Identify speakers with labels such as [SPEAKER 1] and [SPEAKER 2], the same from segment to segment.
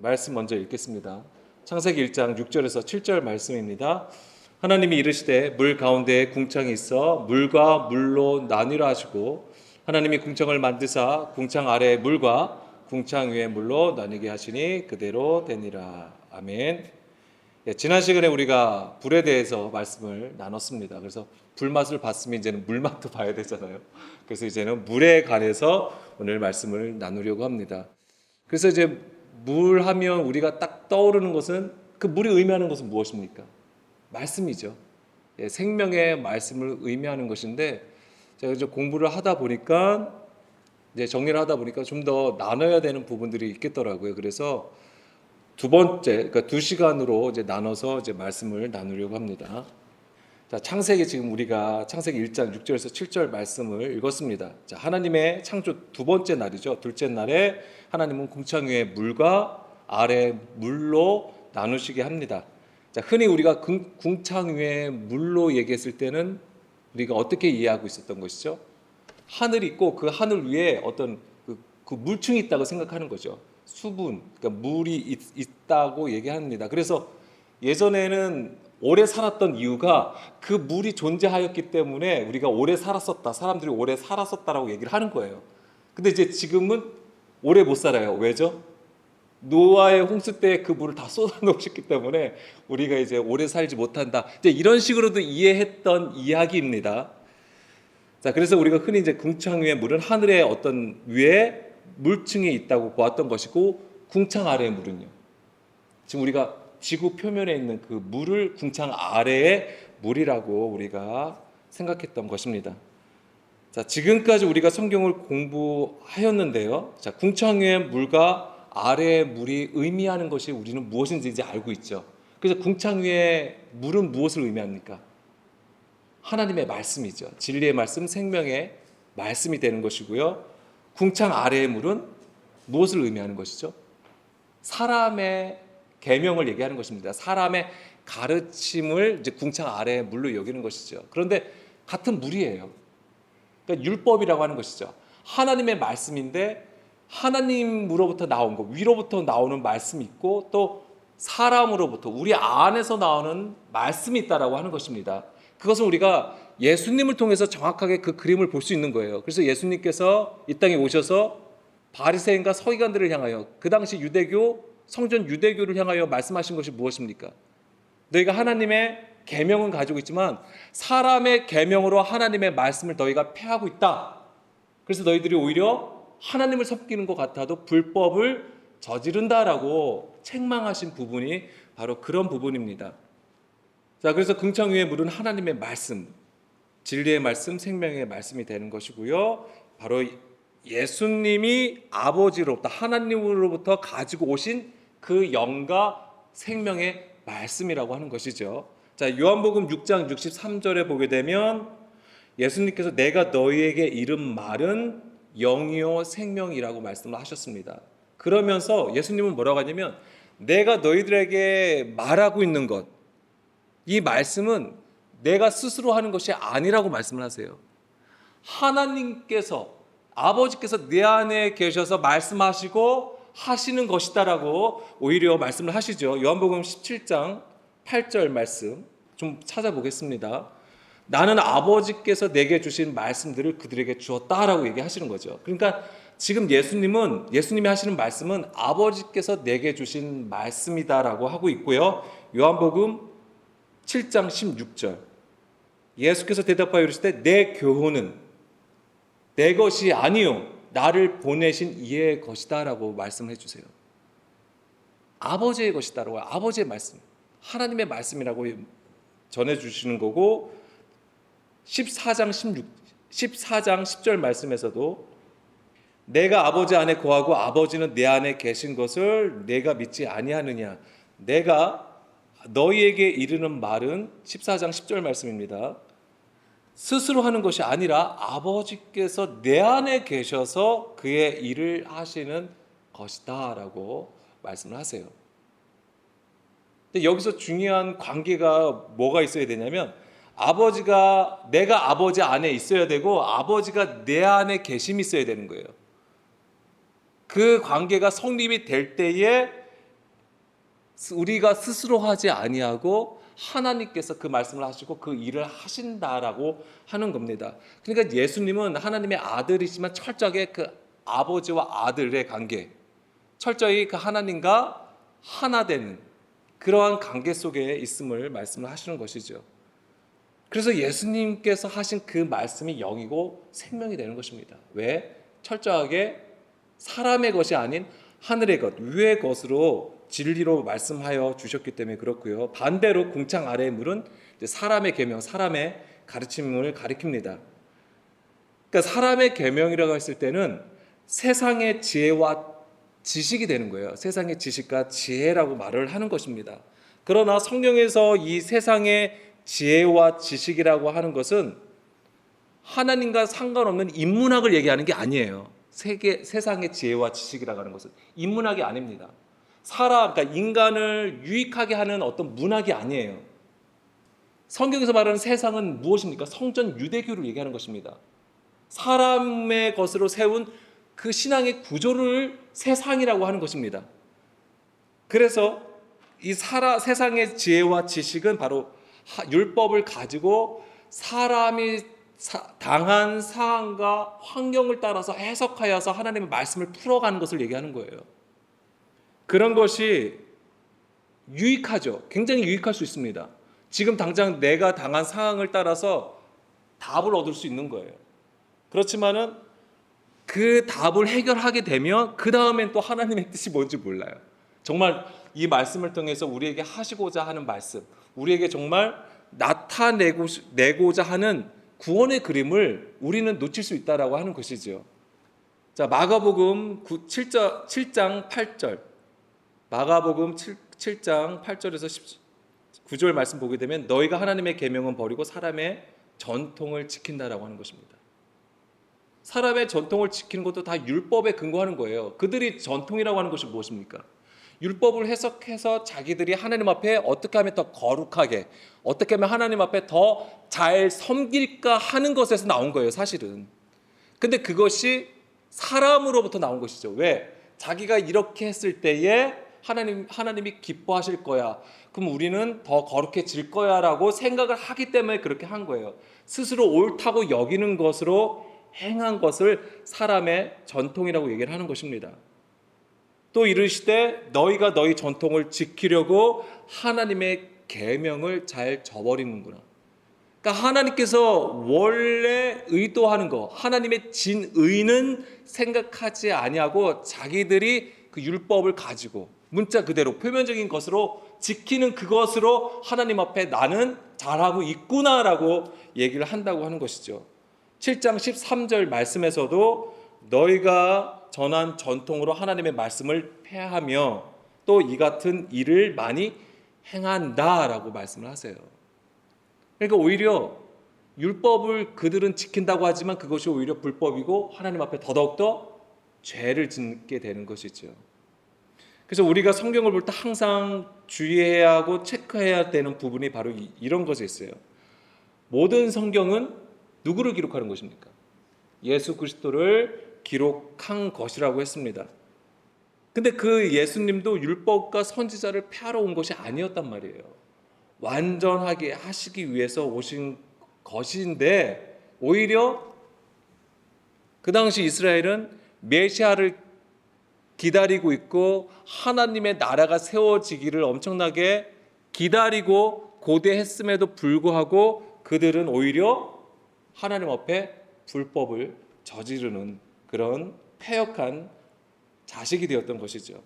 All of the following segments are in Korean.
[SPEAKER 1] 말씀 먼저 읽겠습니다. 창세기 1장 6절에서 7절 말씀입니다. 하나님이 이르시되 물 가운데에 궁창이 있어 물과 물로 나뉘라 하시고 하나님이 궁창을 만드사 궁창 아래의 물과 궁창 위의 물로 나뉘게 하시니 그대로 되니라. 아멘. 지난 시간에 우리가 불에 대해서 말씀을 나눴습니다. 그래서 불맛을 봤으면 이제는 물맛도 봐야 되잖아요. 그래서 이제는 물에 관해서 오늘 말씀을 나누려고 합니다. 그래서 이제 물 하면 우리가 딱 떠오르는 것은 그 물이 의미하는 것은 무엇입니까? 말씀이죠. 생명의 말씀을 의미하는 것인데 제가 이제 공부를 하다 보니까 이제 정리를 하다 보니까 좀 더 나눠야 되는 부분들이 있겠더라고요. 그래서 두 번째, 그러니까 2시간으로 이제 나눠서 이제 말씀을 나누려고 합니다. 자, 창세기 지금 우리가 창세기 1장 6절에서 7절 말씀을 읽었습니다. 자, 하나님의 창조 두 번째 날이죠. 둘째 날에 하나님은 궁창 위에 물과 아래 물로 나누시게 합니다. 자, 흔히 우리가 궁창 위에 물로 얘기했을 때는 우리가 어떻게 이해하고 있었던 것이죠? 하늘이 있고 그 하늘 위에 어떤 그 물층이 있다고 생각하는 거죠. 수분, 그러니까 물이 있다고 얘기합니다. 그래서 예전에는 오래 살았던 이유가 그 물이 존재하였기 때문에 우리가 오래 살았었다, 사람들이 오래 살았었다라고 얘기를 하는 거예요. 근데 이제 지금은 오래 못 살아요. 왜죠? 노아의 홍수 때 그 물을 다 쏟아 놓으셨기 때문에 우리가 이제 오래 살지 못한다. 이제 이런 식으로도 이해했던 이야기입니다. 자, 그래서 우리가 흔히 이제 궁창 위의 물은 하늘의 어떤 위에 물층이 있다고 보았던 것이고, 궁창 아래의 물은요, 지금 우리가 지구 표면에 있는 그 물을 궁창 아래의 물이라고 우리가 생각했던 것입니다. 자, 지금까지 우리가 성경을 공부하였는데요. 자, 궁창 위의 물과 아래의 물이 의미하는 것이 우리는 무엇인지 이제 알고 있죠. 그래서 궁창 위의 물은 무엇을 의미합니까? 하나님의 말씀이죠. 진리의 말씀, 생명의 말씀이 되는 것이고요. 궁창 아래의 물은 무엇을 의미하는 것이죠? 사람의 계명을 얘기하는 것입니다. 사람의 가르침을 이제 궁창 아래의 물로 여기는 것이죠. 그런데 같은 물이에요. 그러니까 율법이라고 하는 것이죠. 하나님의 말씀인데 하나님으로부터 나온 것, 위로부터 나오는 말씀이 있고 또 사람으로부터 우리 안에서 나오는 말씀이 있다라고 하는 것입니다. 그것은 우리가 예수님을 통해서 정확하게 그 그림을 볼 수 있는 거예요. 그래서 예수님께서 이 땅에 오셔서 바리새인과 서기관들을 향하여, 그 당시 유대교, 성전 유대교를 향하여 말씀하신 것이 무엇입니까? 너희가 하나님의 계명은 가지고 있지만 사람의 계명으로 하나님의 말씀을 너희가 폐하고 있다. 그래서 너희들이 오히려 하나님을 섬기는 것 같아도 불법을 저지른다라고 책망하신 부분이 바로 그런 부분입니다. 자, 그래서 궁창 위의 물은 하나님의 말씀, 진리의 말씀, 생명의 말씀이 되는 것이고요. 바로 예수님이 아버지로부터, 하나님으로부터 가지고 오신 그 영과 생명의 말씀이라고 하는 것이죠. 자, 요한복음 6장 63절에 보게 되면 예수님께서 내가 너희에게 이른 말은 영이요 생명이라고 말씀을 하셨습니다. 그러면서 예수님은 뭐라고 하냐면 내가 너희들에게 말하고 있는 것, 이 말씀은 내가 스스로 하는 것이 아니라고 말씀을 하세요. 하나님께서, 아버지께서 내 안에 계셔서 말씀하시고 하시는 것이다라고 오히려 말씀을 하시죠. 요한복음 17장 8절 말씀 좀 찾아보겠습니다. 나는 아버지께서 내게 주신 말씀들을 그들에게 주었다라고 얘기하시는 거죠. 그러니까 지금 예수님이 하시는 말씀은 아버지께서 내게 주신 말씀이다라고 하고 있고요. 요한복음 7장 16절 예수께서 대답하여 이르시되 내 교훈은 내 것이 아니요 나를 보내신 이의 것이다 라고 말씀해 주세요. 아버지의 것이다라고, 아버지의 말씀, 하나님의 말씀이라고 전해주시는 거고, 14장 10절 말씀에서도 내가 아버지 안에 거하고 아버지는 내 안에 계신 것을 내가 믿지 아니하느냐, 내가 너희에게 이르는 말은 14장 10절 말씀입니다. 스스로 하는 것이 아니라 아버지께서 내 안에 계셔서 그의 일을 하시는 것이다 라고 말씀을 하세요. 근데 여기서 중요한 관계가 뭐가 있어야 되냐면 내가 아버지 안에 있어야 되고 아버지가 내 안에 계심이 있어야 되는 거예요. 그 관계가 성립이 될 때에 우리가 스스로 하지 아니하고 하나님께서 그 말씀을 하시고 그 일을 하신다라고 하는 겁니다. 그러니까 예수님은 하나님의 아들이지만 철저하게 그 아버지와 아들의 관계, 철저히 그 하나님과 하나 되는 그러한 관계 속에 있음을 말씀을 하시는 것이죠. 그래서 예수님께서 하신 그 말씀이 영이고 생명이 되는 것입니다. 왜? 철저하게 사람의 것이 아닌 하늘의 것, 위의 것으로 진리로 말씀하여 주셨기 때문에 그렇고요. 반대로 궁창 아래의 물은 사람의 계명, 사람의 가르침을 가리킵니다. 그러니까 사람의 계명이라고 했을 때는 세상의 지혜와 지식이 되는 거예요. 세상의 지식과 지혜라고 말을 하는 것입니다. 그러나 성경에서 이 세상의 지혜와 지식이라고 하는 것은 하나님과 상관없는 인문학을 얘기하는 게 아니에요. 세상의 지혜와 지식이라고 하는 것은 인문학이 아닙니다. 그러니까 인간을 유익하게 하는 어떤 문학이 아니에요. 성경에서 말하는 세상은 무엇입니까? 성전 유대교를 얘기하는 것입니다. 사람의 것으로 세운 그 신앙의 구조를 세상이라고 하는 것입니다. 그래서 이 세상의 지혜와 지식은 바로 율법을 가지고 사람이 당한 상황과 환경을 따라서 해석하여서 하나님의 말씀을 풀어가는 것을 얘기하는 거예요. 그런 것이 유익하죠. 굉장히 유익할 수 있습니다. 지금 당장 내가 당한 상황을 따라서 답을 얻을 수 있는 거예요. 그렇지만은 그 답을 해결하게 되면 그 다음엔 또 하나님의 뜻이 뭔지 몰라요. 정말 이 말씀을 통해서 우리에게 하시고자 하는 말씀, 우리에게 정말 나타내고자 하는 구원의 그림을 우리는 놓칠 수 있다라고 하는 것이죠. 자, 마가복음 7장 8절, 마가복음 7장 8절에서 9절 말씀 보게 되면 너희가 하나님의 계명은 버리고 사람의 전통을 지킨다라고 하는 것입니다. 사람의 전통을 지키는 것도 다 율법에 근거하는 거예요. 그들이 전통이라고 하는 것이 무엇입니까? 율법을 해석해서 자기들이 하나님 앞에 어떻게 하면 더 거룩하게, 어떻게 하면 하나님 앞에 더 잘 섬길까 하는 것에서 나온 거예요, 사실은. 근데 그것이 사람으로부터 나온 것이죠. 왜? 자기가 이렇게 했을 때에 하나님이 기뻐하실 거야. 그럼 우리는 더 거룩해질 거야라고 생각을 하기 때문에 그렇게 한 거예요. 스스로 옳다고 여기는 것으로 행한 것을 사람의 전통이라고 얘기를 하는 것입니다. 또 이르시되 너희가 너희 전통을 지키려고 하나님의 계명을 잘 저버리는구나. 그러니까 하나님께서 원래 의도하는 거, 하나님의 진의는 생각하지 아니하고 자기들이 그 율법을 가지고 문자 그대로 표면적인 것으로 지키는 그것으로 하나님 앞에 나는 잘하고 있구나라고 얘기를 한다고 하는 것이죠. 7장 13절 말씀에서도 너희가 전한 전통으로 하나님의 말씀을 폐하며 또 이 같은 일을 많이 행한다라고 말씀을 하세요. 그러니까 오히려 율법을 그들은 지킨다고 하지만 그것이 오히려 불법이고 하나님 앞에 더더욱더 죄를 짓게 되는 것이죠. 그래서 우리가 성경을 볼 때 항상 주의해야 하고 체크해야 되는 부분이 바로 이런 것이 있어요. 모든 성경은 누구를 기록하는 것입니까? 예수 그리스도를 기록한 것이라고 했습니다. 근데 그 예수님도 율법과 선지자를 폐하러 온 것이 아니었단 말이에요. 완전하게 하시기 위해서 오신 것인데 오히려 그 당시 이스라엘은 메시아를 기다리고 있고 하나님의 나라가 세워지기를 엄청나게 기다리고 고대했음에도 불구하고 그들은 오히려 하나님 앞에 불법을 저지르는 그런 패역한 자식이 되었던 것이죠.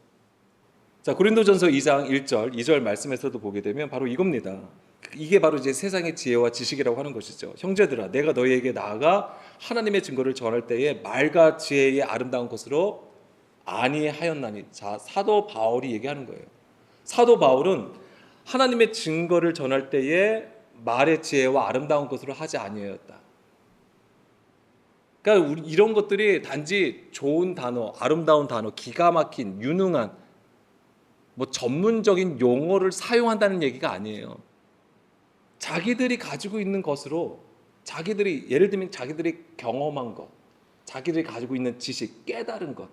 [SPEAKER 1] 자, 고린도전서 2장 1절, 2절 말씀에서도 보게 되면 바로 이겁니다. 이게 바로 이제 세상의 지혜와 지식이라고 하는 것이죠. 형제들아, 내가 너희에게 나아가 하나님의 증거를 전할 때에 말과 지혜의 아름다운 것으로 아니하였나니. 자, 사도 바울이 얘기하는 거예요. 사도 바울은 하나님의 증거를 전할 때에 말의 지혜와 아름다운 것으로 하지 아니하였다. 그러니까 이런 것들이 단지 좋은 단어, 아름다운 단어, 기가 막힌, 유능한 전문적인 용어를 사용한다는 얘기가 아니에요. 자기들이 가지고 있는 것으로 예를 들면 자기들이 경험한 것, 자기들이 가지고 있는 지식, 깨달은 것.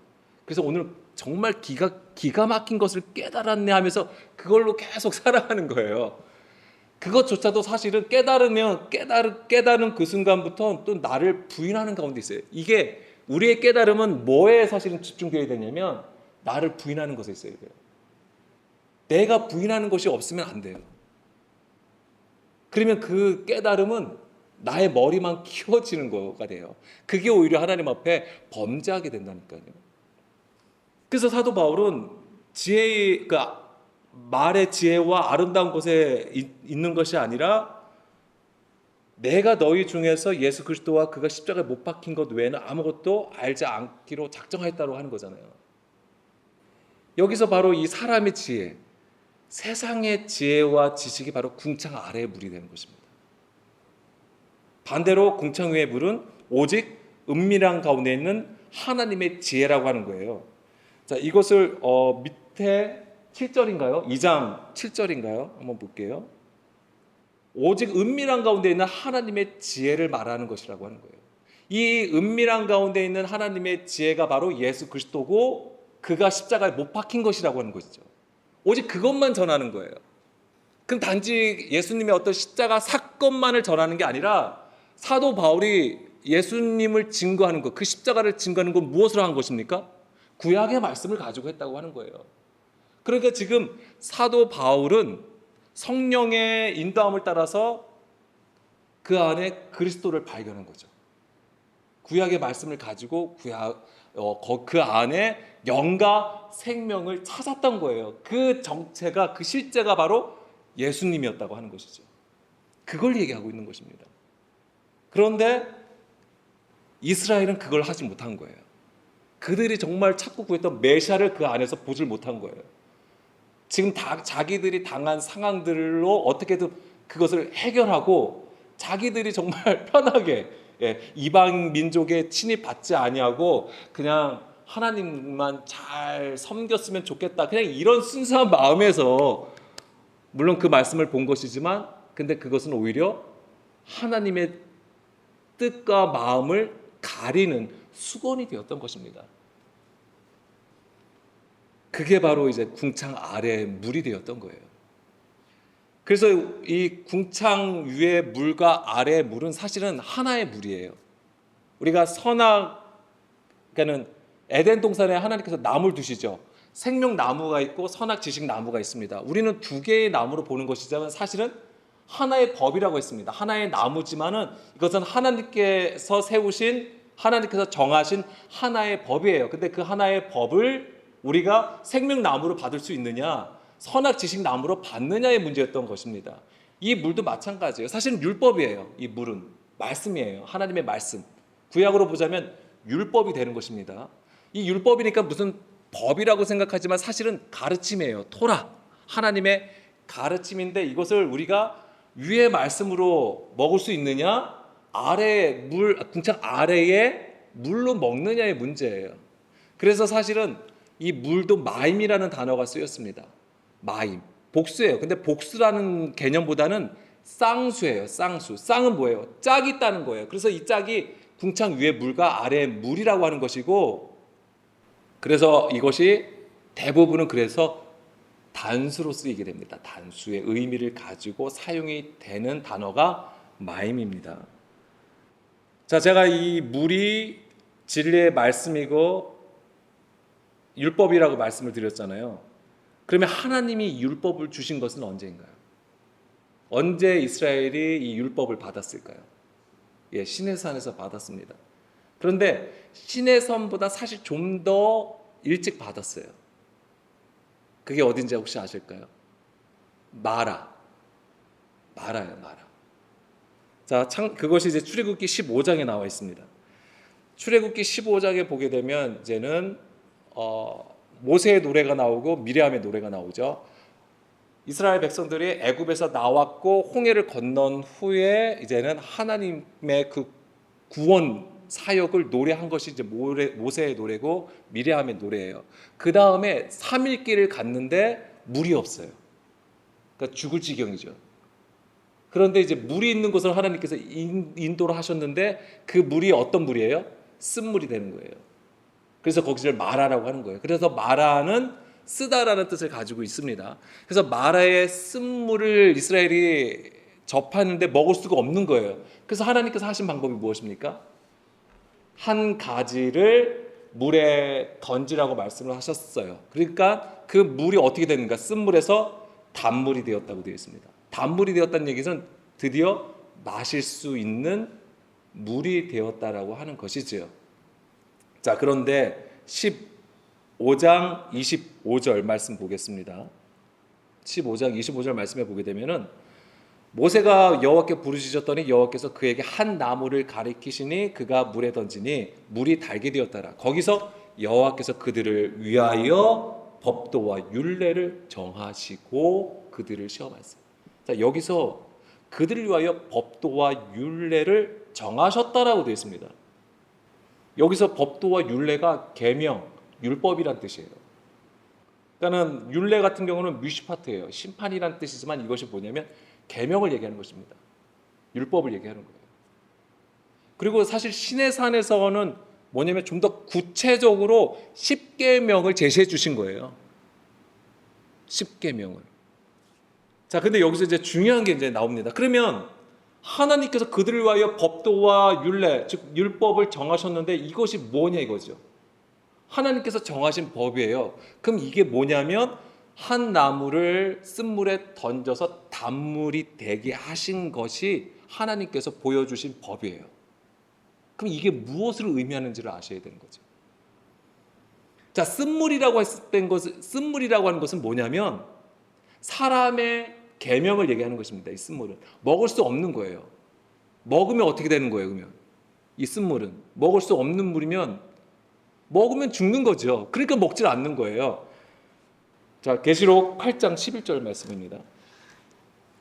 [SPEAKER 1] 그래서 오늘 정말 기가 막힌 것을 깨달았네 하면서 그걸로 계속 살아가는 거예요. 그것조차도 사실은 깨달은 그 순간부터 또 나를 부인하는 가운데 있어요. 이게 우리의 깨달음은 뭐에 사실은 집중되어야 되냐면 나를 부인하는 것에 있어야 돼요. 내가 부인하는 것이 없으면 안 돼요. 그러면 그 깨달음은 나의 머리만 키워지는 거가 돼요. 그게 오히려 하나님 앞에 범죄하게 된다니까요. 그래서 사도 바울은 말의 지혜와 아름다운 곳에 있는 것이 아니라 내가 너희 중에서 예수 그리스도와 그가 십자가에 못 박힌 것 외에는 아무것도 알지 않기로 작정하였다고 하는 거잖아요. 여기서 바로 이 사람의 지혜, 세상의 지혜와 지식이 바로 궁창 아래의 물이 되는 것입니다. 반대로 궁창 위의 물은 오직 은밀한 가운데 있는 하나님의 지혜라고 하는 거예요. 자, 이것을 밑에 7절인가요? 2장 7절인가요? 한번 볼게요. 오직 은밀한 가운데 있는 하나님의 지혜를 말하는 것이라고 하는 거예요. 이 은밀한 가운데 있는 하나님의 지혜가 바로 예수 그리스도고 그가 십자가에 못 박힌 것이라고 하는 것이죠. 오직 그것만 전하는 거예요. 그럼 단지 예수님의 어떤 십자가 사건만을 전하는 게 아니라 사도 바울이 예수님을 증거하는 것, 그 십자가를 증거하는 건 무엇으로 한 것입니까? 구약의 말씀을 가지고 했다고 하는 거예요. 그러니까 지금 사도 바울은 성령의 인도함을 따라서 그 안에 그리스도를 발견한 거죠. 구약의 말씀을 가지고 그 안에 영과 생명을 찾았던 거예요. 그 정체가, 그 실제가 바로 예수님이었다고 하는 것이죠. 그걸 얘기하고 있는 것입니다. 그런데 이스라엘은 그걸 하지 못한 거예요. 그들이 정말 찾고 구했던 메시아를 그 안에서 보질 못한 거예요. 지금 자기들이 당한 상황들로 어떻게든 그것을 해결하고 자기들이 정말 편하게 이방 민족에 침입받지 아니하고 그냥 하나님만 잘 섬겼으면 좋겠다, 그냥 이런 순수한 마음에서 물론 그 말씀을 본 것이지만 근데 그것은 오히려 하나님의 뜻과 마음을 가리는 수건이 되었던 것입니다. 그게 바로 이제 궁창 아래의 물이 되었던 거예요. 그래서 이 궁창 위의 물과 아래의 물은 사실은 하나의 물이에요. 우리가 그러니까는 에덴 동산에 하나님께서 나무를 두시죠. 생명나무가 있고 선악 지식나무가 있습니다. 우리는 두 개의 나무로 보는 것이지만 사실은 하나의 법이라고 했습니다. 하나의 나무지만은 이것은 하나님께서 정하신 하나의 법이에요. 근데 그 하나의 법을 우리가 생명나무로 받을 수 있느냐, 선악 지식나무로 받느냐의 문제였던 것입니다. 이 물도 마찬가지예요. 사실은 율법이에요. 이 물은 말씀이에요. 하나님의 말씀. 구약으로 보자면 율법이 되는 것입니다. 이 율법이니까 무슨 법이라고 생각하지만 사실은 가르침이에요. 토라, 하나님의 가르침인데 이것을 우리가 위의 말씀으로 먹을 수 있느냐, 궁창 아래의 물로 먹느냐의 문제예요. 그래서 사실은 이 물도 마임이라는 단어가 쓰였습니다. 마임, 복수예요. 근데 복수라는 개념보다는 쌍수예요. 쌍수. 쌍은 뭐예요? 짝이 있다는 거예요. 그래서 이 짝이 궁창 위의 물과 아래의 물이라고 하는 것이고, 그래서 이것이 대부분은 그래서 단수로 쓰이게 됩니다. 단수의 의미를 가지고 사용이 되는 단어가 마임입니다. 자, 제가 이 물이 진리의 말씀이고 율법이라고 말씀을 드렸잖아요. 그러면 하나님이 율법을 주신 것은 언제인가요? 언제 이스라엘이 이 율법을 받았을까요? 시내 산에서 받았습니다. 그런데 시내 산보다 사실 좀 더 일찍 받았어요. 그게 어딘지 혹시 아실까요? 마라예요. 마라. 자, 그것이 이제 출애굽기 15장에 나와 있습니다. 출애굽기 15장에 보게 되면 이제는 모세의 노래가 나오고 미리암의 노래가 나오죠. 이스라엘 백성들이 애굽에서 나왔고 홍해를 건넌 후에 이제는 하나님의 그 구원 사역을 노래한 것이 이제 모세의 노래고 미리암의 노래예요. 그 다음에 3일 길을 갔는데 물이 없어요. 그러니까 죽을 지경이죠. 그런데 이제 물이 있는 곳을 하나님께서 인도를 하셨는데 그 물이 어떤 물이에요? 쓴물이 되는 거예요. 그래서 거기를 마라라고 하는 거예요. 그래서 마라는 쓰다라는 뜻을 가지고 있습니다. 그래서 마라의 쓴물을 이스라엘이 접하는데 먹을 수가 없는 거예요. 그래서 하나님께서 하신 방법이 무엇입니까? 한 가지를 물에 던지라고 말씀을 하셨어요. 그러니까 그 물이 어떻게 되는가? 쓴물에서 단물이 되었다고 되어 있습니다. 단물이 되었다는 얘기는 드디어 마실 수 있는 물이 되었다라고 하는 것이지요. 자, 그런데 15장 25절 말씀 보겠습니다. 15장 25절 말씀에 보게 되면은 모세가 여호와께 부르짖었더니 여호와께서 그에게 한 나무를 가리키시니 그가 물에 던지니 물이 달게 되었더라. 거기서 여호와께서 그들을 위하여 법도와 율례를 정하시고 그들을 시험하였어요. 자, 여기서 그들을 위하여 법도와 율례를 정하셨다라고 되어 있습니다. 여기서 법도와 율례가 계명, 율법이란 뜻이에요. 그러니까는 율례 같은 경우는 뮤시파트예요. 심판이란 뜻이지만 이것이 뭐냐면 계명을 얘기하는 것입니다. 율법을 얘기하는 거예요. 그리고 사실 시내산에서는 뭐냐면 좀 더 구체적으로 10계명을 제시해 주신 거예요. 10계명을. 자, 근데 여기서 이제 중요한 게 이제 나옵니다. 그러면 하나님께서 그들을 위하여 법도와 율례, 즉 율법을 정하셨는데 이것이 뭐냐 이거죠. 하나님께서 정하신 법이에요. 그럼 이게 뭐냐면 한 나무를 쓴물에 던져서 단물이 되게 하신 것이 하나님께서 보여주신 법이에요. 그럼 이게 무엇을 의미하는지를 아셔야 되는 거죠. 자, 쓴물이라고 하는 것은 뭐냐면 사람의 계명을 얘기하는 것입니다. 이 쓴물은 먹을 수 없는 거예요. 먹으면 어떻게 되는 거예요? 그러면 이 쓴물은 먹을 수 없는 물이면 먹으면 죽는 거죠. 그러니까 먹질 않는 거예요. 자, 계시록 8장 11절 말씀입니다.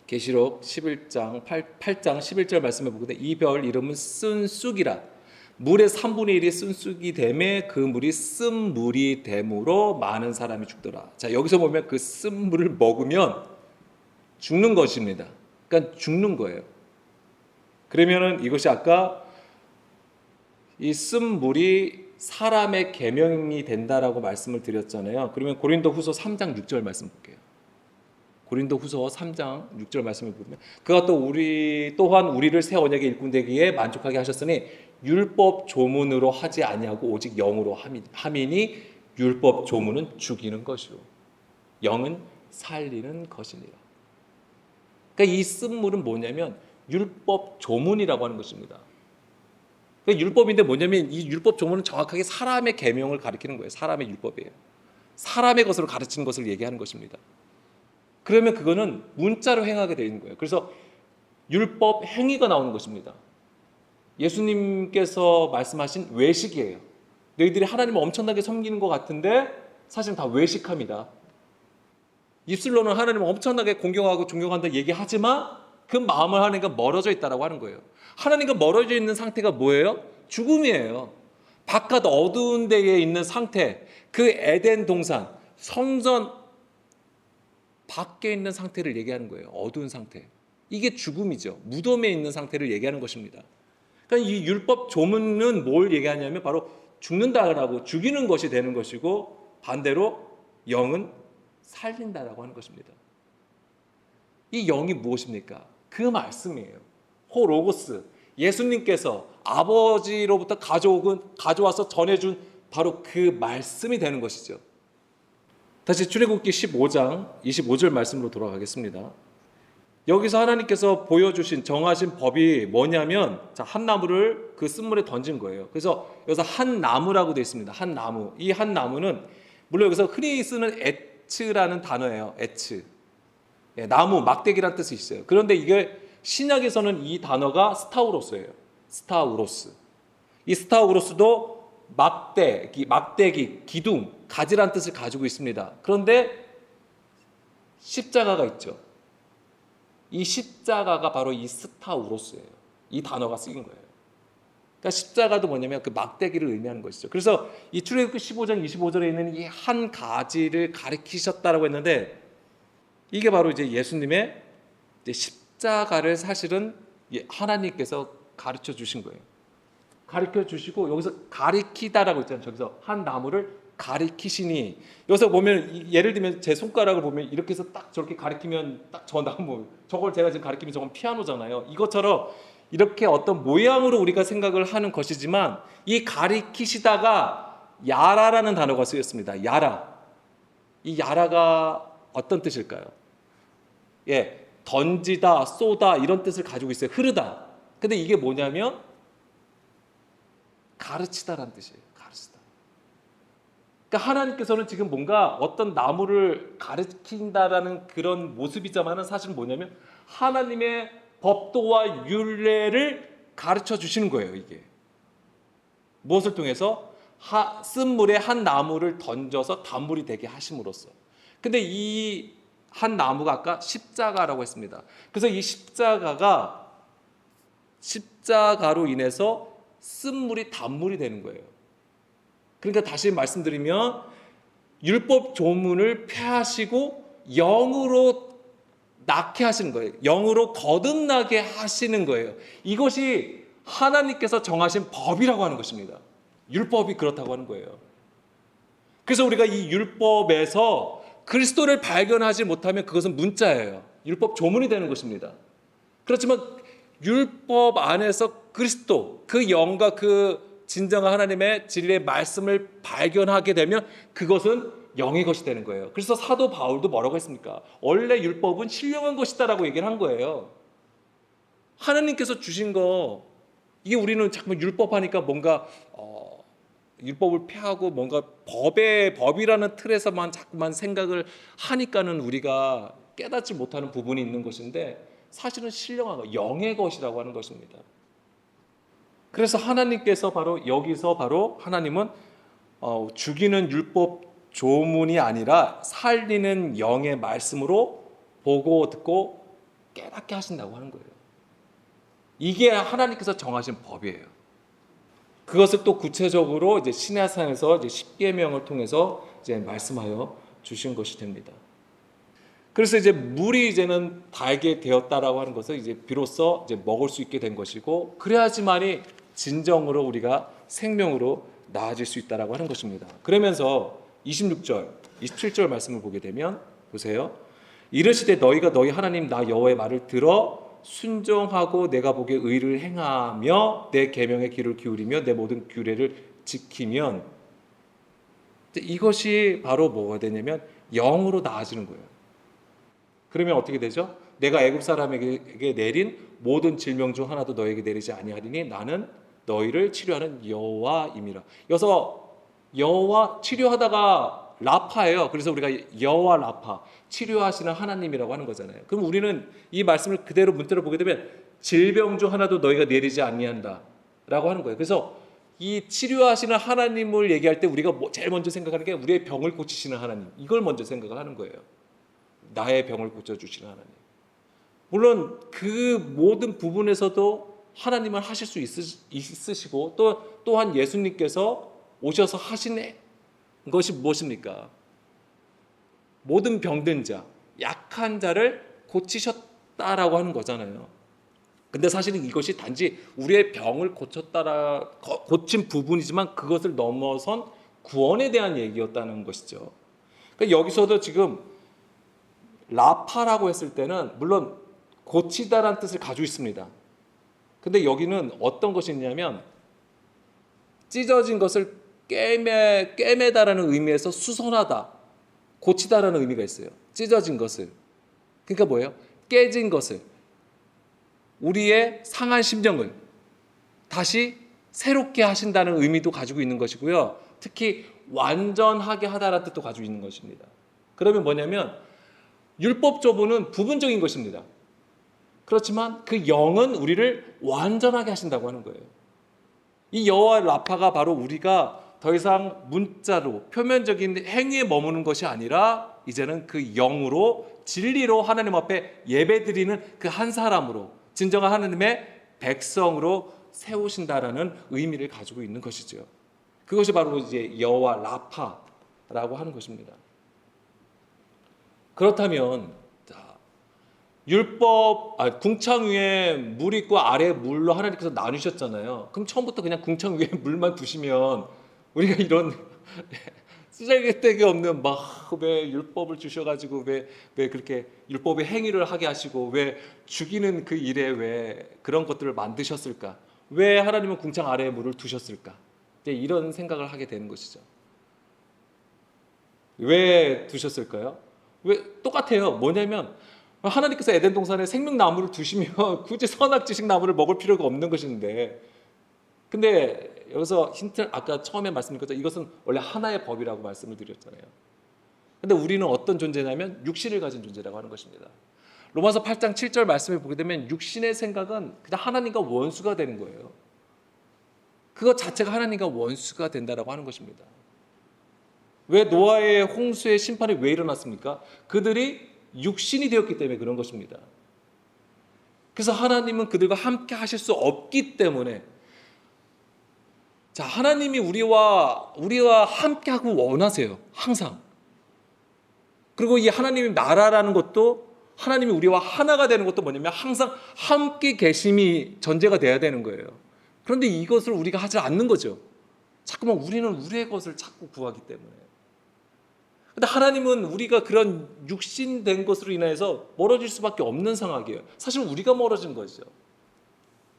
[SPEAKER 1] 계시록 11장 8장 11절 말씀해 보건대 이 별 이름은 쓴쑥이라 물의 3분의 1이 쓴쑥이 되매 그 물이 쓴물이 되므로 많은 사람이 죽더라. 자, 여기서 보면 그 쓴물을 먹으면 죽는 것입니다. 그러니까 죽는 거예요. 그러면은 이것이 아까 이 쓴물이 사람의 계명이 된다라고 말씀을 드렸잖아요. 그러면 고린도후서 3장 6절 말씀 볼게요. 고린도후서 3장 6절 말씀을 보면 그가 또 또한 우리를 새 언약의 일꾼 되기에 만족하게 하셨으니 율법 조문으로 하지 아니하고 오직 영으로 함이니 율법 조문은 죽이는 것이요 영은 살리는 것이니라. 그러니까 이 쓴물은 뭐냐면 율법 조문이라고 하는 것입니다. 그러니까 율법인데 뭐냐면 이 율법 조문은 정확하게 사람의 계명을 가리키는 거예요. 사람의 율법이에요. 사람의 것으로 가르치는 것을 얘기하는 것입니다. 그러면 그거는 문자로 행하게 되어 있는 거예요. 그래서 율법 행위가 나오는 것입니다. 예수님께서 말씀하신 외식이에요. 너희들이 하나님을 엄청나게 섬기는 것 같은데 사실은 다 외식합니다. 입술로는 하나님을 엄청나게 공경하고 존경한다 얘기하지만 그 마음을 하나님과 멀어져 있다라고 하는 거예요. 하나님과 멀어져 있는 상태가 뭐예요? 죽음이에요. 바깥 어두운 데에 있는 상태, 그 에덴 동산, 성전 밖에 있는 상태를 얘기하는 거예요. 어두운 상태. 이게 죽음이죠. 무덤에 있는 상태를 얘기하는 것입니다. 그러니까 이 율법 조문은 뭘 얘기하냐면 바로 죽는다라고 죽이는 것이 되는 것이고 반대로 영은 살린다라고 하는 것입니다. 이 영이 무엇입니까? 그 말씀이에요. 호로고스. 예수님께서 아버지로부터 가져와서 전해준 바로 그 말씀이 되는 것이죠. 다시 출애굽기 15장 25절 말씀으로 돌아가겠습니다. 여기서 하나님께서 보여주신 정하신 법이 뭐냐면 한 나무를 그 쓴물에 던진 거예요. 그래서 여기서 한 나무라고 되어 있습니다. 한 나무. 이 한 나무는 물론 여기서 흔히 쓰는 에츠라는 단어예요. 에츠. 나무, 막대기라는 뜻이 있어요. 그런데 이게 신약에서는 이 단어가 스타우로스예요. 스타우로스. 이 스타우로스도 막대기, 기둥, 가지라는 뜻을 가지고 있습니다. 그런데 십자가가 있죠. 이 십자가가 바로 이 스타우로스예요. 이 단어가 쓰인 거예요. 그러니까 십자가도 뭐냐면 그 막대기를 의미하는 것이죠. 그래서 이 출애굽기 15장 25절에 있는 이 한 가지를 가리키셨다라고 했는데 이게 바로 이제 예수님의 이제 십자가를 사실은 하나님께서 가르쳐 주신 거예요. 가르쳐 주시고 여기서 가리키다라고 있잖아요. 저기서 한 나무를 가리키시니 여기서 보면 예를 들면 제 손가락을 보면 이렇게 해서 딱 저렇게 가리키면 딱 저 나무 저걸 제가 지금 가리키면 저건 피아노잖아요. 이것처럼 이렇게 어떤 모양으로 우리가 생각을 하는 것이지만 이 가리키시다가 야라라는 단어가 쓰였습니다. 야라. 이 야라가 어떤 뜻일까요? 예, 던지다, 쏘다 이런 뜻을 가지고 있어요. 흐르다. 근데 이게 뭐냐면 가르치다라는 뜻이에요. 가르치다. 그러니까 하나님께서는 지금 뭔가 어떤 나무를 가르친다라는 그런 모습이지만은 사실은 뭐냐면 하나님의 법도와 율례를 가르쳐 주시는 거예요. 이게 무엇을 통해서 쓴 물에 한 나무를 던져서 단물이 되게 하심으로써. 근데 이 한 나무가 아까 십자가라고 했습니다. 그래서 이 십자가로 인해서 쓴 물이 단물이 되는 거예요. 그러니까 다시 말씀드리면 율법 조문을 폐하시고 영으로 낳게 하시는 거예요. 영으로 거듭나게 하시는 거예요. 이것이 하나님께서 정하신 법이라고 하는 것입니다. 율법이 그렇다고 하는 거예요. 그래서 우리가 이 율법에서 그리스도를 발견하지 못하면 그것은 문자예요. 율법 조문이 되는 것입니다. 그렇지만 율법 안에서 그리스도, 그 영과 그 진정한 하나님의 진리의 말씀을 발견하게 되면 그것은 영의 것이 되는 거예요. 그래서 사도 바울도 뭐라고 했습니까? 원래 율법은 신령한 것이다라고 얘기를 한 거예요. 하나님께서 주신 거, 이게 우리는 자꾸 율법하니까 뭔가 율법을 폐하고 뭔가 법이라는 틀에서만 자꾸만 생각을 하니까는 우리가 깨닫지 못하는 부분이 있는 것인데 사실은 신령한 거, 영의 것이라고 하는 것입니다. 그래서 하나님께서 바로 여기서 바로 하나님은 죽이는 율법 조문이 아니라 살리는 영의 말씀으로 보고 듣고 깨닫게 하신다고 하는 거예요. 이게 하나님께서 정하신 법이에요. 그것을 또 구체적으로 이제 시내산에서 이제 십계명을 통해서 이제 말씀하여 주신 것이 됩니다. 그래서 이제 물이 이제는 달게 되었다라고 하는 것을 이제 비로소 이제 먹을 수 있게 된 것이고 그래야지만이 진정으로 우리가 생명으로 나아질 수 있다라고 하는 것입니다. 그러면서 26절, 27절 말씀을 보게 되면 보세요. 이르시되 너희가 너희 하나님 나 여호와의 말을 들어 순종하고 내가 보기에 의를 행하며 내 계명에 귀를 기울이며 내 모든 규례를 지키면 이것이 바로 뭐가 되냐면 영으로 나아지는 거예요. 그러면 어떻게 되죠? 내가 애굽 사람에게 내린 모든 질병 중 하나도 너에게 내리지 아니하리니 나는 너희를 치료하는 여호와임이라. 여기서 여호와 치료하다가 라파예요. 그래서 우리가 여호와 라파 치료하시는 하나님이라고 하는 거잖아요. 그럼 우리는 이 말씀을 그대로 문자로 보게 되면 질병 중 하나도 너희가 내리지 아니한다라고 하는 거예요. 그래서 이 치료하시는 하나님을 얘기할 때 우리가 제일 먼저 생각하는 게 우리의 병을 고치시는 하나님, 이걸 먼저 생각을 하는 거예요. 나의 병을 고쳐주시는 하나님. 물론 그 모든 부분에서도 하나님은 하실 수 있으시고 또한 예수님께서 오셔서 하신 것이 무엇입니까? 모든 병든 자, 약한 자를 고치셨다라고 하는 거잖아요. 근데 사실은 이것이 단지 우리의 병을 고친 부분이지만 그것을 넘어선 구원에 대한 얘기였다는 것이죠. 그러니까 여기서도 지금 라파라고 했을 때는 물론 고치다라는 뜻을 가지고 있습니다. 근데 여기는 어떤 것이 있냐면 찢어진 것을 꿰매다라는 의미에서 수선하다, 고치다라는 의미가 있어요. 찢어진 것을. 그러니까 뭐예요? 깨진 것을. 우리의 상한 심령을 다시 새롭게 하신다는 의미도 가지고 있는 것이고요. 특히 완전하게 하다라는 뜻도 가지고 있는 것입니다. 그러면 뭐냐면 율법 조문은 부분적인 것입니다. 그렇지만 그 영은 우리를 완전하게 하신다고 하는 거예요. 이 여호와 라파가 바로 우리가 더 이상 문자로 표면적인 행위에 머무는 것이 아니라 이제는 그 영으로 진리로 하나님 앞에 예배드리는 그 한 사람으로 진정한 하나님의 백성으로 세우신다라는 의미를 가지고 있는 것이죠. 그것이 바로 이제 여호와 라파라고 하는 것입니다. 그렇다면 궁창 위에 물 있고 아래 물로 하나님께서 나누셨잖아요. 그럼 처음부터 그냥 궁창 위에 물만 두시면 우리가 이런 쓰잘데기 없는 막 왜 율법을 주셔가지고 왜 그렇게 율법의 행위를 하게 하시고 왜 죽이는 그 일에 왜 그런 것들을 만드셨을까? 왜 하나님은 궁창 아래에 물을 두셨을까? 이제 이런 생각을 하게 되는 것이죠. 왜 두셨을까요? 왜 똑같아요. 뭐냐면 하나님께서 에덴 동산에 생명나무를 두시면 굳이 선악지식 나무를 먹을 필요가 없는 것인데, 근데 여기서 힌트, 아까 처음에 말씀드렸죠. 이것은 원래 하나의 법이라고 말씀을 드렸잖아요. 근데 우리는 어떤 존재냐면 육신을 가진 존재라고 하는 것입니다. 로마서 8장 7절 말씀을 보게 되면 육신의 생각은 그냥 하나님과 원수가 되는 거예요. 그것 자체가 하나님과 원수가 된다라고 하는 것입니다. 왜 노아의 홍수의 심판이 왜 일어났습니까? 그들이 육신이 되었기 때문에 그런 것입니다. 그래서 하나님은 그들과 함께 하실 수 없기 때문에, 자, 하나님이 우리와 함께 하고 원하세요. 항상. 그리고 이 하나님의 나라라는 것도, 하나님이 우리와 하나가 되는 것도 뭐냐면 항상 함께 계심이 전제가 돼야 되는 거예요. 그런데 이것을 우리가 하지 않는 거죠. 자꾸만 우리는 우리의 것을 자꾸 구하기 때문에. 근데 하나님은 우리가 그런 육신된 것으로 인해서 멀어질 수밖에 없는 상황이에요. 사실 우리가 멀어진 거죠.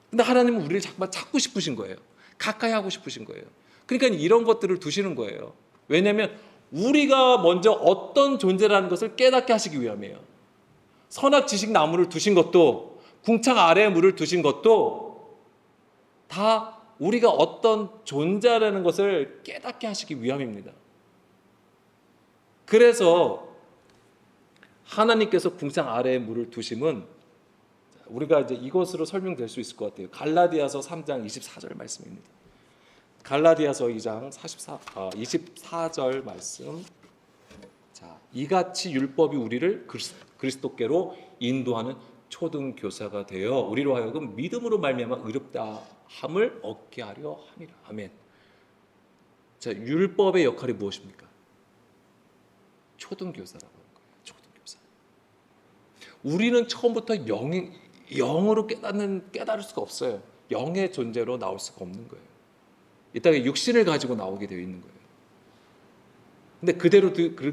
[SPEAKER 1] 근데 하나님은 우리를 자꾸만 찾고 싶으신 거예요. 가까이 하고 싶으신 거예요. 그러니까 이런 것들을 두시는 거예요. 왜냐하면 우리가 먼저 어떤 존재라는 것을 깨닫게 하시기 위함이에요. 선악지식 나무를 두신 것도, 궁창 아래에 물을 두신 것도 다 우리가 어떤 존재라는 것을 깨닫게 하시기 위함입니다. 그래서 하나님께서 궁창 아래에 물을 두심은, 우리가 이제 이것으로 설명될 수 있을 것 같아요. 갈라디아서 3장 24절 말씀입니다. 갈라디아서 2장 24절 말씀. 자, 이같이 율법이 우리를 그리스도께로 인도하는 초등 교사가 되어 우리로 하여금 믿음으로 말미암아 의롭다 함을 얻게 하려 함이라. 아멘. 자, 율법의 역할이 무엇입니까? 초등 교사라고 하는 거예요. 초등 교사. 우리는 처음부터 영으로 깨달을 수가 없어요. 영의 존재로 나올 수가 없는 거예요. 이 땅에 육신을 가지고 나오게 되어 있는 거예요. 근데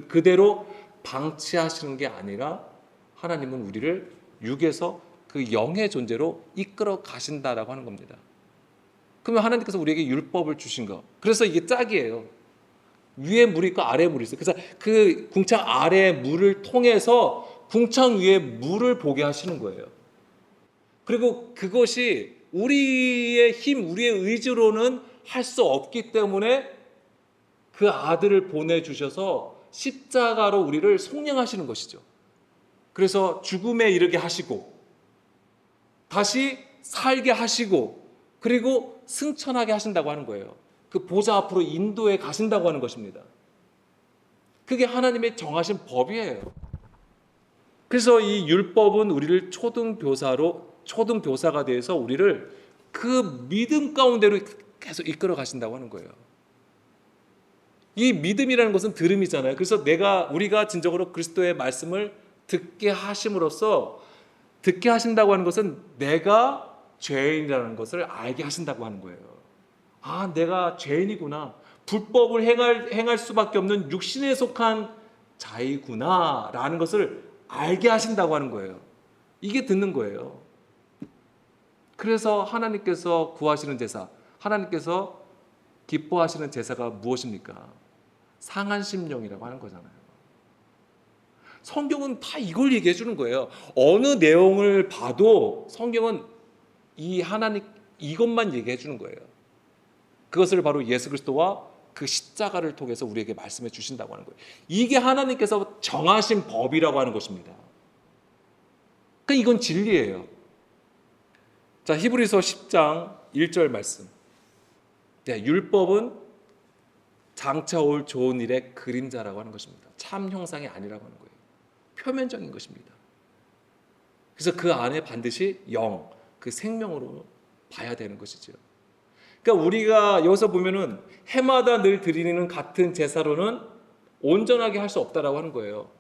[SPEAKER 1] 그대로 방치하시는 게 아니라 하나님은 우리를 육에서 그 영의 존재로 이끌어 가신다라고 하는 겁니다. 그러면 하나님께서 우리에게 율법을 주신 거. 그래서 이게 짝이에요. 위에 물이 있고 아래에 물이 있어요. 그래서 그 궁창 아래의 물을 통해서 궁창 위에 물을 보게 하시는 거예요. 그리고 그것이 우리의 힘, 우리의 의지로는 할 수 없기 때문에 그 아들을 보내주셔서 십자가로 우리를 속량하시는 것이죠. 그래서 죽음에 이르게 하시고 다시 살게 하시고 그리고 승천하게 하신다고 하는 거예요. 그 보좌 앞으로 인도해 가신다고 하는 것입니다. 그게 하나님의 정하신 법이에요. 그래서 이 율법은 우리를 초등교사가 되어서 우리를 그 믿음 가운데로 계속 이끌어 가신다고 하는 거예요. 이 믿음이라는 것은 들음이잖아요. 그래서 우리가 진정으로 그리스도의 말씀을 듣게 하심으로써, 듣게 하신다고 하는 것은 내가 죄인이라는 것을 알게 하신다고 하는 거예요. 아, 내가 죄인이구나. 불법을 행할 수밖에 없는 육신에 속한 자이구나 라는 것을 알게 하신다고 하는 거예요. 이게 듣는 거예요. 그래서 하나님께서 구하시는 제사, 하나님께서 기뻐하시는 제사가 무엇입니까? 상한 심령이라고 하는 거잖아요. 성경은 다 이걸 얘기해 주는 거예요. 어느 내용을 봐도 성경은 이것만 얘기해 주는 거예요. 그것을 바로 예수 그리스도와 그 십자가를 통해서 우리에게 말씀해 주신다고 하는 거예요. 이게 하나님께서 정하신 법이라고 하는 것입니다. 그러니까 이건 진리예요. 자, 히브리서 10장 1절 말씀. 율법은 장차 올 좋은 일의 그림자라고 하는 것입니다. 참 형상이 아니라고 하는 거예요. 표면적인 것입니다. 그래서 그 안에 반드시 그 생명으로 봐야 되는 것이죠. 그러니까 우리가 여기서 보면은 해마다 늘 드리는 같은 제사로는 온전하게 할 수 없다라고 하는 거예요.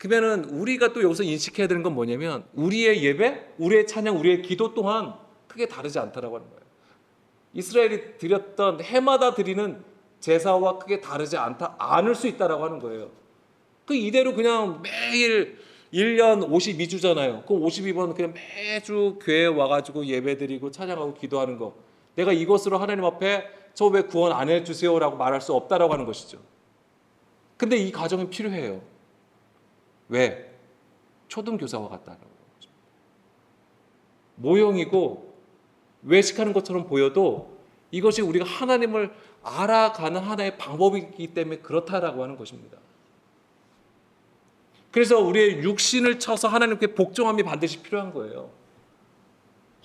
[SPEAKER 1] 그러면은 우리가 또 여기서 인식해야 되는 건 뭐냐면 우리의 예배, 우리의 찬양, 우리의 기도 또한 크게 다르지 않다라고 하는 거예요. 이스라엘이 드렸던 해마다 드리는 제사와 크게 다르지 않을 수 있다라고 하는 거예요. 그 이대로 그냥 매일 1년 52주잖아요. 그럼 52번 그냥 매주 교회에 와가지고 예배드리고 찬양하고 기도하는 거. 내가 이것으로 하나님 앞에 저 왜 구원 안 해주세요라고 말할 수 없다라고 하는 것이죠. 근데 이 과정은 필요해요. 왜? 초등교사와 같다라고. 모형이고 외식하는 것처럼 보여도 이것이 우리가 하나님을 알아가는 하나의 방법이기 때문에 그렇다라고 하는 것입니다. 그래서 우리의 육신을 쳐서 하나님께 복종함이 반드시 필요한 거예요.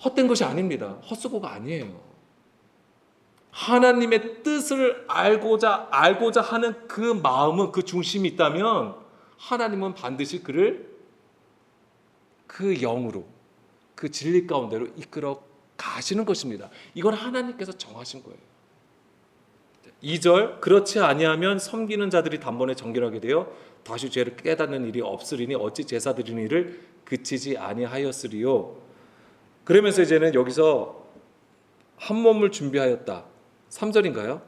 [SPEAKER 1] 헛된 것이 아닙니다. 헛수고가 아니에요. 하나님의 뜻을 알고자 하는 그 마음은, 그 중심이 있다면 하나님은 반드시 그를 그 영으로, 그 진리 가운데로 이끌어 가시는 것입니다. 이건 하나님께서 정하신 거예요. 2절, 그렇지 아니하면 섬기는 자들이 단번에 정결하게 되어 다시 죄를 깨닫는 일이 없으리니 어찌 제사 드리는 일을 그치지 아니하였으리요. 그러면서 이제는 여기서 한 몸을 준비하였다. 3절인가요?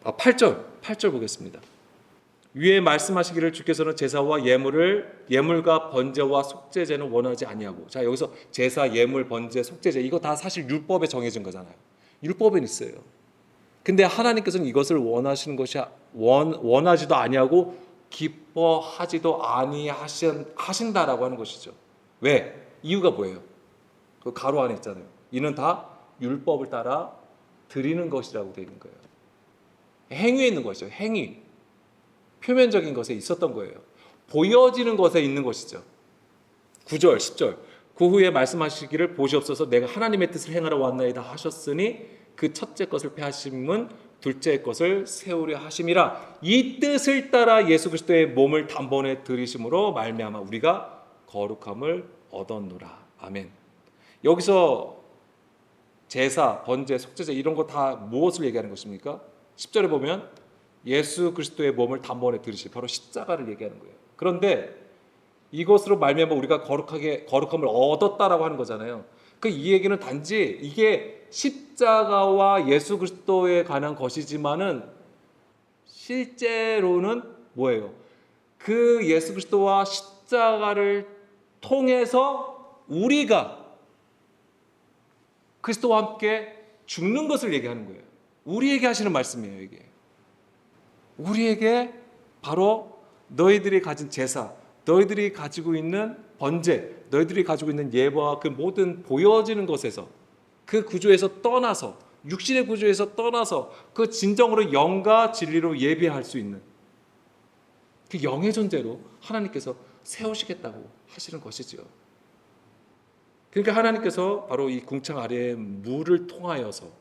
[SPEAKER 1] 8절 보겠습니다. 위에 말씀하시기를 주께서는 제사와 예물과 번제와 속죄제는 원하지 아니하고. 자, 여기서 제사, 예물, 번제, 속죄제 이거 다 사실 율법에 정해진 거잖아요. 율법엔 있어요. 근데 하나님께서는 이것을 원하시는 것이 원하지도 아니하고 기뻐하지도 아니하신다라고 하는 것이죠. 왜? 이유가 뭐예요? 그 가로 안에 있잖아요. 이는 다 율법을 따라 드리는 것이라고 되어 있는 거예요. 행위에 있는 것이죠. 행위. 표면적인 것에 있었던 거예요. 보여지는 것에 있는 것이죠. 9절, 10절. 그 후에 말씀하시기를 보시옵소서 내가 하나님의 뜻을 행하러 왔나이다 하셨으니 그 첫째 것을 폐하심은 둘째 것을 세우려 하심이라. 이 뜻을 따라 예수 그리스도의 몸을 단번에 들이심으로 말미암아 우리가 거룩함을 얻었노라. 아멘. 여기서 제사, 번제, 속죄제 이런 거 다 무엇을 얘기하는 것입니까? 10절에 보면 예수 그리스도의 몸을 단번에 들이시, 바로 십자가를 얘기하는 거예요. 그런데 이것으로 말미암아 우리가 거룩함을 얻었다라고 하는 거잖아요. 그 이 얘기는 단지 이게 십자가와 예수 그리스도에 관한 것이지만은 실제로는 뭐예요? 그 예수 그리스도와 십자가를 통해서 우리가 그리스도와 함께 죽는 것을 얘기하는 거예요. 우리에게 하시는 말씀이에요, 이게. 우리에게 바로 너희들이 가진 제사, 너희들이 가지고 있는 번제, 너희들이 가지고 있는 예배와 그 모든 보여지는 것에서, 그 구조에서 떠나서, 육신의 구조에서 떠나서 그 진정으로 영과 진리로 예배할 수 있는 그 영의 존재로 하나님께서 세우시겠다고 하시는 것이죠. 그러니까 하나님께서 바로 이 궁창 아래의 물을 통하여서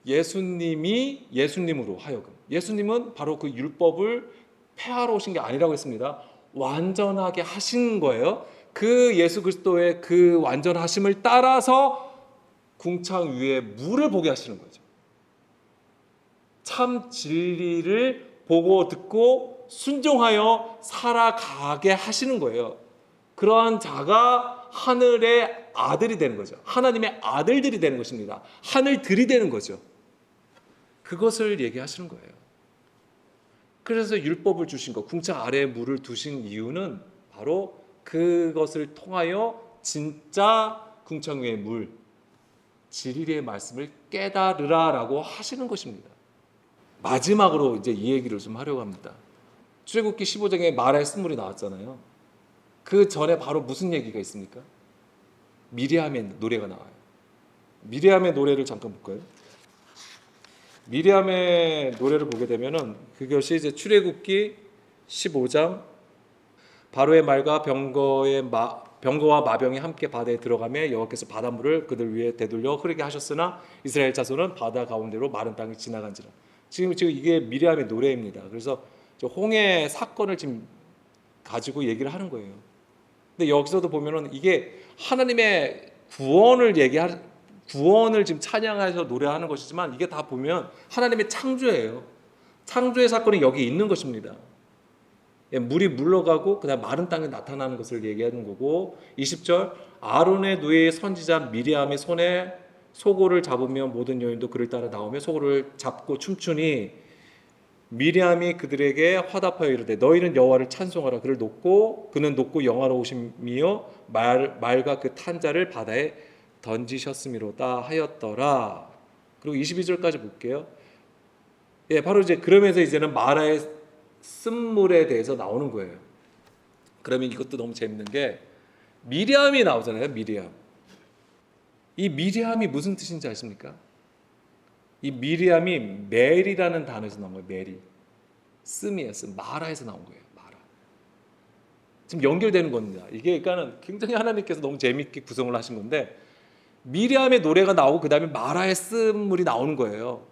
[SPEAKER 1] 예수님이 예수님으로 하여금, 예수님은 바로 그 율법을 폐하러 오신 게 아니라고 했습니다. 완전하게 하신 거예요. 그 예수 그리스도의 그 완전하심을 따라서 궁창 위에 물을 보게 하시는 거죠. 참 진리를 보고 듣고 순종하여 살아가게 하시는 거예요. 그러한 자가 하늘의 아들이 되는 거죠. 하나님의 아들들이 되는 것입니다. 하늘들이 되는 거죠. 그것을 얘기하시는 거예요. 그래서 율법을 주신 것, 궁창 아래에 물을 두신 이유는 바로 그것을 통하여 진짜 궁창 위의 물, 진리의 말씀을 깨달으라라고 하시는 것입니다. 마지막으로 이제 이 얘기를 좀 하려고 합니다. 출애굽기 15장에 마라의 쓴물이 나왔잖아요. 그 전에 바로 무슨 얘기가 있습니까? 미리암의 노래가 나와요. 미리암의 노래를 잠깐 볼까요? 미리암의 노래를 보게 되면은 그것이 이제 출애굽기 15장 바로의 말과 병거와 마병이 함께 바다에 들어가며 여호와께서 바닷물을 그들 위에 되돌려 흐르게 하셨으나 이스라엘 자손은 바다 가운데로 마른 땅이 지나간지라. 지금 이게 미리암의 노래입니다. 그래서 홍해 사건을 지금 가지고 얘기를 하는 거예요. 근데 여기서도 보면은 이게 하나님의 구원을 지금 찬양해서 노래하는 것이지만 이게 다 보면 하나님의 창조예요. 창조의 사건이 여기 있는 것입니다. 예, 물이 물러가고 그다음 마른 땅에 나타나는 것을 얘기하는 거고 20절 아론의 노예 선지자 미리암의 손에 소고를 잡으며 모든 여인도 그를 따라 나오며 소고를 잡고 춤추니 미리암이 그들에게 화답하여 이르되 너희는 여호와를 찬송하라 그를 놓고 그는 높고 영화로우심이요 말과 그 탄자를 바다에 던지셨음이로다 하였더라. 그리고 22절까지 볼게요. 예, 바로 이제 그러면서 이제는 마라의 쓴물에 대해서 나오는 거예요. 그러면 이것도 너무 재밌는 게 미리암이 나오잖아요. 미리암. 이 미리암이 무슨 뜻인지 아십니까? 이 미리암이 멜이라는 단어에서 나온 거예요. 멜이. 씀이에요. 씀. 마라에서 나온 거예요. 마라. 지금 연결되는 겁니다. 이게 그러니까는 굉장히 하나님께서 너무 재밌게 구성을 하신 건데 미리암의 노래가 나오고 그다음에 마라의 쓴물이 나오는 거예요.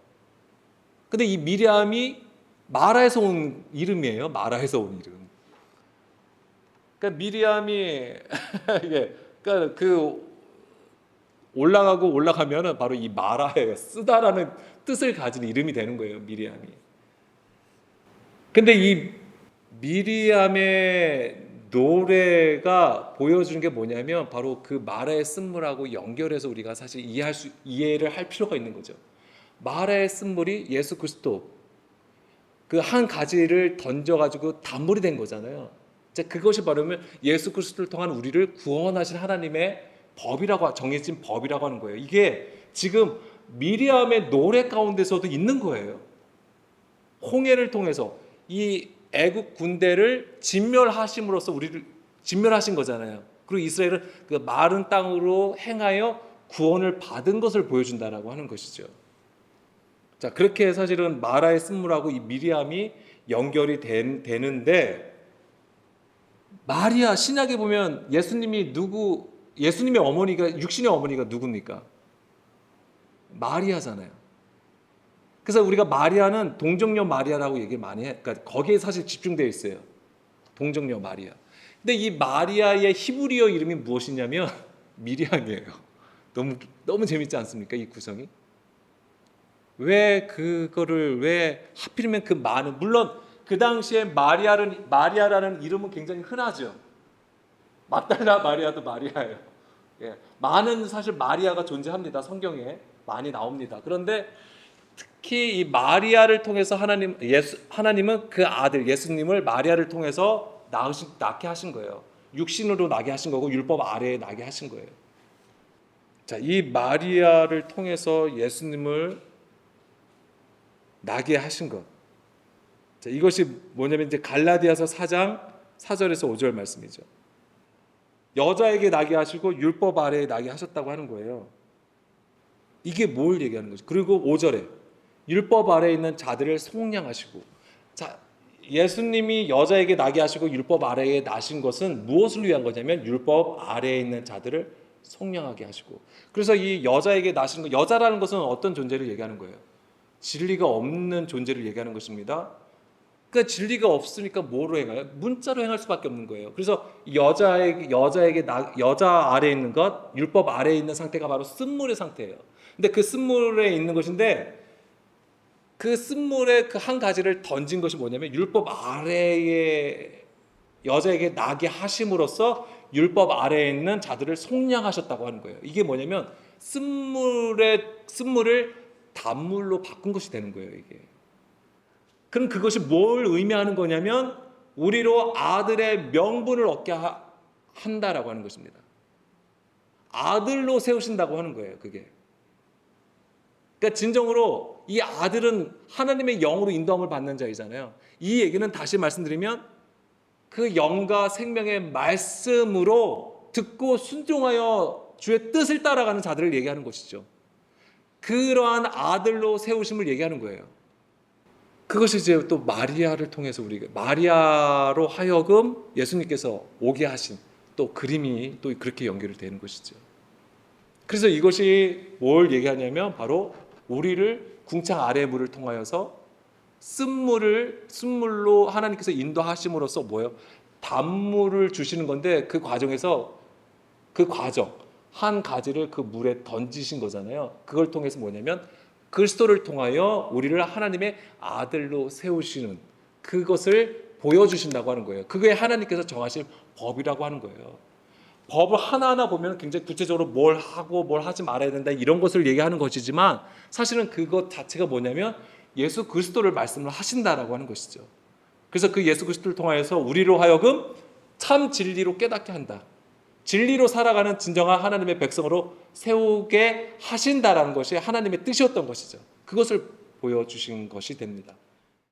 [SPEAKER 1] 근데 이 미리암이 마라에서 온 이름이에요. 마라에서 온 이름. 그러니까 미리암이 이게 그러니까 그 올라가면은 바로 이 마라에 쓰다라는 뜻을 가진 이름이 되는 거예요. 미리암이. 근데 이 미리암의 노래가 보여주는 게 뭐냐면 바로 그 마라의 쓴물하고 연결해서 우리가 사실 이해를 할 필요가 있는 거죠. 마라의 쓴물이 예수 그리스도 그 한 가지를 던져가지고 단물이 된 거잖아요. 그것이 바로 예수 그리스도를 통한 우리를 구원하신 하나님의 법이라고 정해진 법이라고 하는 거예요. 이게 지금 미리암의 노래 가운데서도 있는 거예요. 홍해를 통해서 이 애국 군대를 진멸하심으로써 우리를 진멸하신 거잖아요. 그리고 이스라엘은 그 마른 땅으로 행하여 구원을 받은 것을 보여준다라고 하는 것이죠. 자, 그렇게 사실은 마라의 쓴물하고 이 미리암이 연결이 되는데 마리아 신약에 보면 예수님의 어머니가 육신의 어머니가 누굽니까? 마리아잖아요. 그래서 우리가 마리아는 동정녀 마리아라고 얘기 많이 해. 그러니까 거기에 사실 집중되어 있어요. 동정녀 마리아. 근데 이 마리아의 히브리어 이름이 무엇이냐면 미리암이에요. 너무 재밌지 않습니까? 이 구성이. 왜 하필이면 그 많은 물론 그 당시에 마리아라는 이름은 굉장히 흔하죠. 막달라 마리아도 마리아예요. 예, 많은 사실 마리아가 존재합니다. 성경에 많이 나옵니다. 그런데 특히 이 마리아를 통해서 하나님은 그 아들 예수님을 마리아를 통해서 낳게 하신 거예요. 육신으로 나게 하신 거고 율법 아래에 나게 하신 거예요. 자, 이 마리아를 통해서 예수님을 나게 하신 것. 자, 이것이 뭐냐면 이제 갈라디아서 4장 4절에서 5절 말씀이죠. 여자에게 나게 하시고 율법 아래에 나게 하셨다고 하는 거예요. 이게 뭘 얘기하는 거죠? 그리고 5절에 율법 아래에 있는 자들을 속량하시고. 자, 예수님이 여자에게 나게 하시고 율법 아래에 나신 것은 무엇을 위한 거냐면 율법 아래에 있는 자들을 속량하게 하시고. 그래서 이 여자에게 나신 거, 여자라는 것은 어떤 존재를 얘기하는 거예요? 진리가 없는 존재를 얘기하는 것입니다. 그러니까 진리가 없으니까 뭐로 행해요? 문자로 행할 수밖에 없는 거예요. 그래서 여자 아래에 있는 것, 율법 아래에 있는 상태가 바로 쓴물의 상태예요. 근데 그 쓴물에 있는 것인데 그 쓴물의 그 한 가지를 던진 것이 뭐냐면 율법 아래에 여자에게 나게 하심으로써 율법 아래에 있는 자들을 속량하셨다고 하는 거예요. 이게 뭐냐면 쓴물을 단물로 바꾼 것이 되는 거예요. 이게. 그럼 그것이 뭘 의미하는 거냐면 우리로 아들의 명분을 얻게 한다라고 하는 것입니다. 아들로 세우신다고 하는 거예요. 그게. 그러니까 진정으로 이 아들은 하나님의 영으로 인도함을 받는 자이잖아요. 이 얘기는 다시 말씀드리면 그 영과 생명의 말씀으로 듣고 순종하여 주의 뜻을 따라가는 자들을 얘기하는 것이죠. 그러한 아들로 세우심을 얘기하는 거예요. 그것이 이제 또 마리아를 통해서 마리아로 하여금 예수님께서 오게 하신 또 그림이 또 그렇게 연결이 되는 것이죠. 그래서 이것이 뭘 얘기하냐면 바로 우리를 궁창 아래의 물을 통하여서 쓴물로 하나님께서 인도하심으로써 뭐예요? 단물을 주시는 건데 그 과정에서 한 가지를 그 물에 던지신 거잖아요. 그걸 통해서 뭐냐면 그리스도를 통하여 우리를 하나님의 아들로 세우시는 그것을 보여주신다고 하는 거예요. 그게 하나님께서 정하신 법이라고 하는 거예요. 법을 하나하나 보면 굉장히 구체적으로 뭘 하고 뭘 하지 말아야 된다 이런 것을 얘기하는 것이지만 사실은 그것 자체가 뭐냐면 예수 그리스도를 말씀을 하신다라고 하는 것이죠. 그래서 그 예수 그리스도를 통하여서 우리로 하여금 참 진리로 깨닫게 한다. 진리로 살아가는 진정한 하나님의 백성으로 세우게 하신다라는 것이 하나님의 뜻이었던 것이죠. 그것을 보여주신 것이 됩니다.